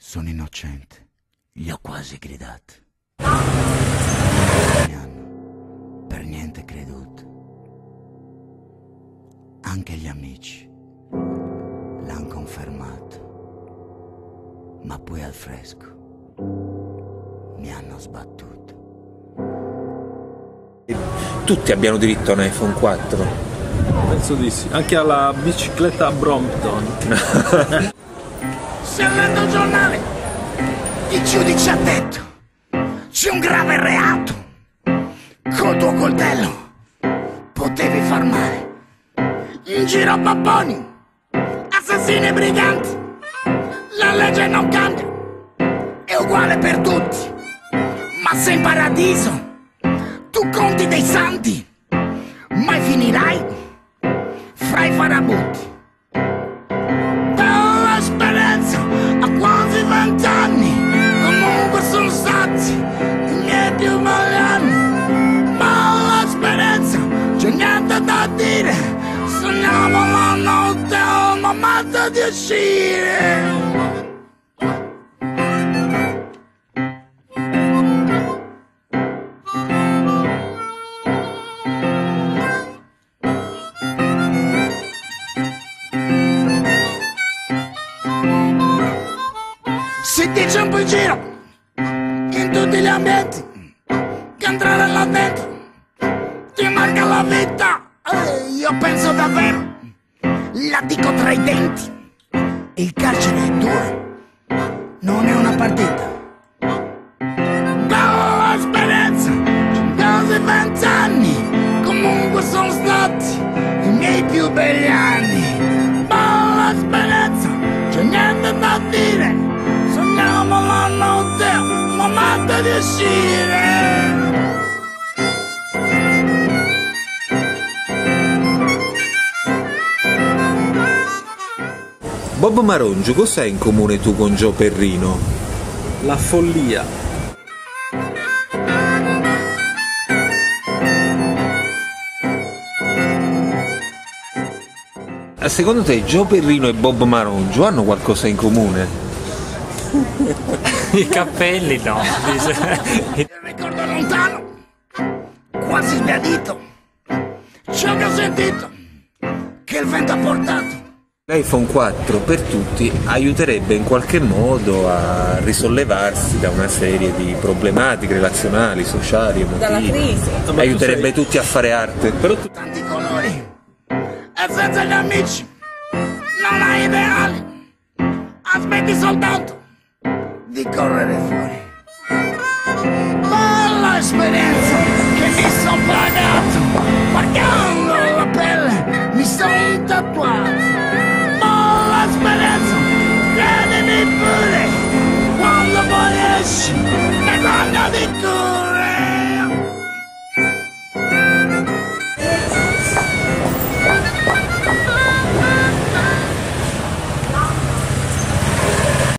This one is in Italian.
Sono innocente, gli ho quasi gridato. Non mi hanno per niente creduto. Anche gli amici l'hanno confermato, ma poi al fresco mi hanno sbattuto. Tutti abbiano diritto a un iPhone 4. Penso di sì, anche alla bicicletta a Brompton. Se lendo il giornale, il giudice ha detto: c'è un grave reato, col tuo coltello potevi far male. In giro papponi, assassini e briganti, la legge non cambia, è uguale per tutti. Ma se in paradiso tu conti dei santi, mai finirai fra i farabutti. A quasi 20 anni, comunque sono stati i miei più belli anni. Ma l'esperienza, c'è niente da dire. Sognavo la notte, ho amato di uscire. Si dice un po' in giro, in tutti gli ambienti, che entrare là dentro ti marca la vita. Io penso davvero, la dico tra i denti, il carcere è duro, non è una partita. Bella esperienza, quasi 20 anni, comunque sono stati i miei più belli anni. Bella esperienza, c'è niente da dire. Sognavo la notte, un momento di uscire. Bob Marongio, cos'hai in comune tu con Joe Perrino? La follia. Secondo te Joe Perrino e Bob Marongio hanno qualcosa in comune? I cappelli no. Il ricordo lontano, quasi sbiadito, ciò che ho sentito, che il vento ha portato. L'iPhone 4 per tutti aiuterebbe in qualche modo a risollevarsi da una serie di problematiche relazionali, sociali, emotive. Dalla crisi. Aiuterebbe tutti a fare arte. Però tu... Tanti colori, e senza gli amici non hai ideali. Aspetti soltanto di correre fuori. Bella esperienza.